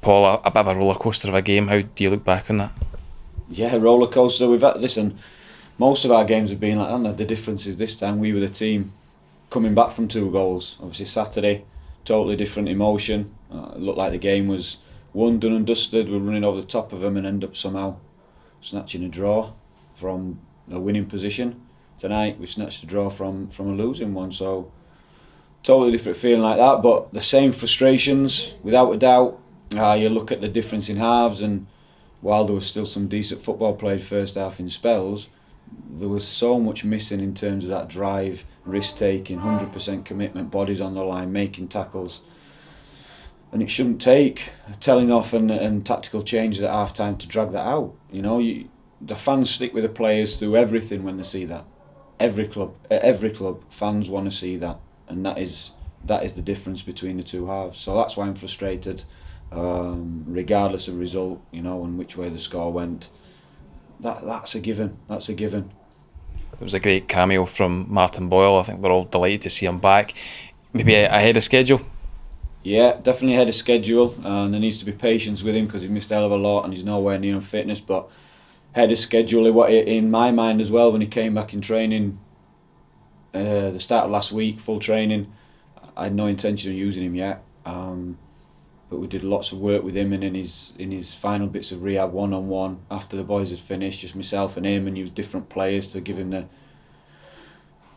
Paul, a bit of a roller coaster of a game. How do you look back on that? Yeah, roller coaster. Listen, most of our games have been like that. And the difference is this time we were the team coming back from 2 goals. Obviously Saturday, totally different emotion. It looked like the game was won, done and dusted. We're running over the top of them and end up somehow snatching a draw from a winning position. Tonight we snatched a draw from a losing one. So totally different feeling like that, but the same frustrations without a doubt. You look at the difference in halves, and while there was still some decent football played first half in spells, there was so much missing in terms of that drive, risk taking, 100% commitment, bodies on the line, making tackles. And it shouldn't take telling off and tactical changes at half time to drag that out. The fans stick with the players through everything when they see that. Every club, fans want to see that, and that is the difference between the 2 halves. So that's why I'm frustrated, regardless of result, and which way the score went. That's a given. That's a given. It was a great cameo from Martin Boyle. I think we're all delighted to see him back. Maybe ahead of schedule? Yeah, definitely ahead of schedule, and there needs to be patience with him because he missed a hell of a lot and he's nowhere near on fitness, but ahead of schedule in my mind as well. When he came back in training the start of last week, full training, I had no intention of using him yet, but we did lots of work with him, and in his final bits of rehab, one-on-one, after the boys had finished, just myself and him, and used different players to give him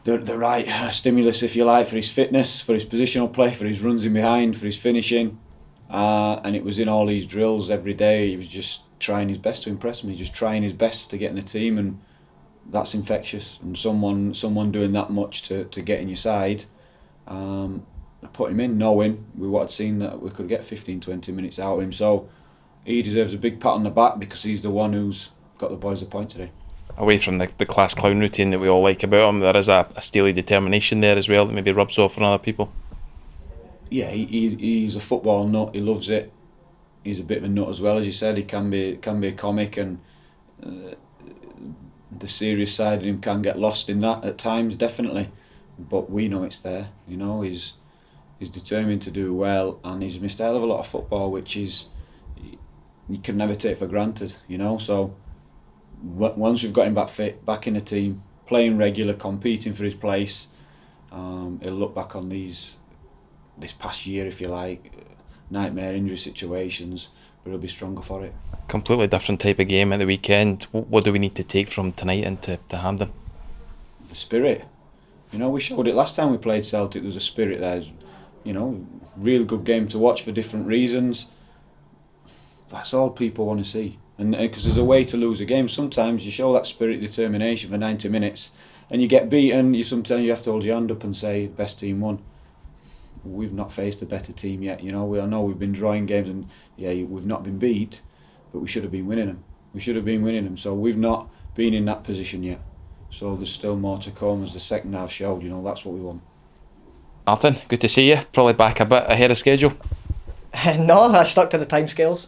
the right stimulus, if you like, for his fitness, for his positional play, for his runs in behind, for his finishing, and it was in all these drills every day. He was just trying his best to impress me, just trying his best to get in the team, and that's infectious. And someone doing that much to get in your side, I put him in knowing we would have seen that we could get 15-20 minutes out of him. So he deserves a big pat on the back because he's the one who's got the boys a point today. Away from the class clown routine that we all like about him, there is a steely determination there as well that maybe rubs off on other people. Yeah, he's a football nut. He loves it. He's a bit of a nut as well, as you said. He can be a comic, and the serious side of him can get lost in that at times, definitely. But we know it's there. He's determined to do well, and he's missed a hell of a lot of football, which is you can never take for granted. So once we've got him back fit, back in the team, playing regular, competing for his place, he'll look back on this past year, if you like, nightmare injury situations, but he'll be stronger for it. Completely different type of game at the weekend. What do we need to take from tonight and to hand him? The spirit. We showed it last time we played Celtic. There was a spirit there. Real good game to watch for different reasons. That's all people want to see. And because there's a way to lose a game. Sometimes you show that spirit, determination for 90 minutes and you get beaten. Sometimes you have to hold your hand up and say best team won. We've not faced a better team yet. I know we've been drawing games, and we've not been beat, but we should have been winning them. So we've not been in that position yet. So there's still more to come, as the second half showed. That's what we want. Martin, good to see you. Probably back a bit ahead of schedule. No, I stuck to the timescales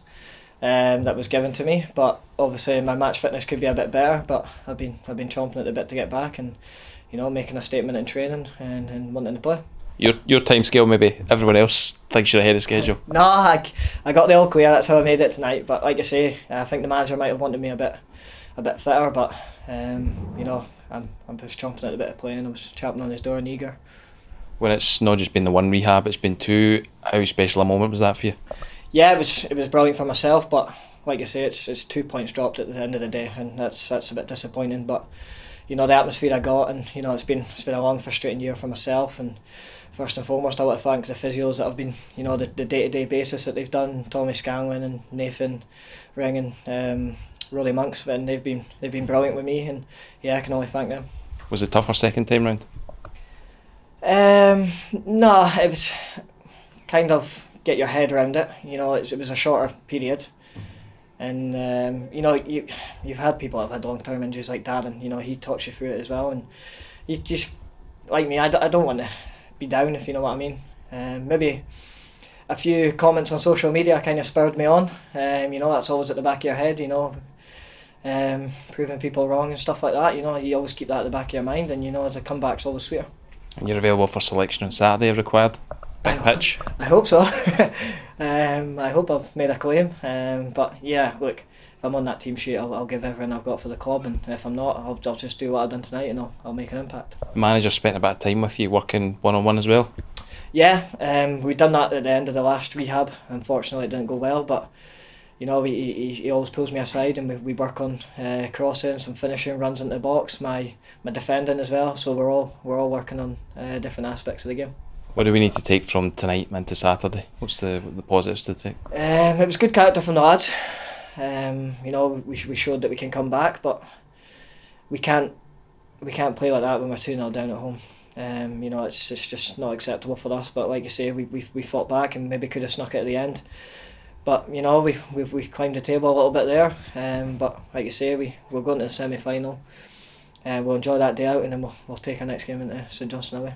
that was given to me, but obviously my match fitness could be a bit better. But I've been chomping at the bit to get back, and making a statement in training and wanting to play. Your timescale, maybe everyone else thinks you're ahead of schedule. No, I got the all clear. That's how I made it tonight. But like I say, I think the manager might have wanted me a bit fitter. But I'm just chomping at the bit of playing. I was champing on his door and eager. When it's not just been the one rehab, it's been 2. How special a moment was that for you? Yeah, it was brilliant for myself. But like I say, it's 2 points dropped at the end of the day, and that's a bit disappointing. But the atmosphere I got, and it's been a long, frustrating year for myself. And first and foremost, I want to thank the physios that have been, the day-to-day basis that they've done. Tommy Scanlon and Nathan Ring and Rolly Monks, and they've been brilliant with me, and I can only thank them. Was it tougher second time round? No, it was kind of get your head around it. It was a shorter period, and you've had people that have had long-term injuries like Darren. He talks you through it as well, and you just, like me, I don't want to be down, if you know what I mean. Maybe a few comments on social media kind of spurred me on. That's always at the back of your head. Proving people wrong and stuff like that. You always keep that at the back of your mind, and the comeback's always sweeter. And you're available for selection on Saturday if required? Big pitch. I hope so. I hope I've made a claim. But yeah, look, if I'm on that team sheet, I'll give everything I've got for the club, and if I'm not, I'll just do what I've done tonight, and I'll make an impact. The manager spent a bit of time with you working one-on-one as well. Yeah, we done that at the end of the last rehab. Unfortunately, it didn't go well, but you know, he always pulls me aside, and we work on crossing, some finishing, runs into the box, my defending as well. So we're all working on different aspects of the game. What do we need to take from tonight into Saturday? What's the positives to take? It was good character from the lads. You know, we showed that we can come back, but we can't play like that when we're 2-0 down at home. You know, it's just not acceptable for us. But like you say, we fought back and maybe could have snuck it at the end. But you know, we climbed the table a little bit there. But like you say, we're going to the semi-final. We'll enjoy that day out, and then we'll take our next game into St Johnstone away.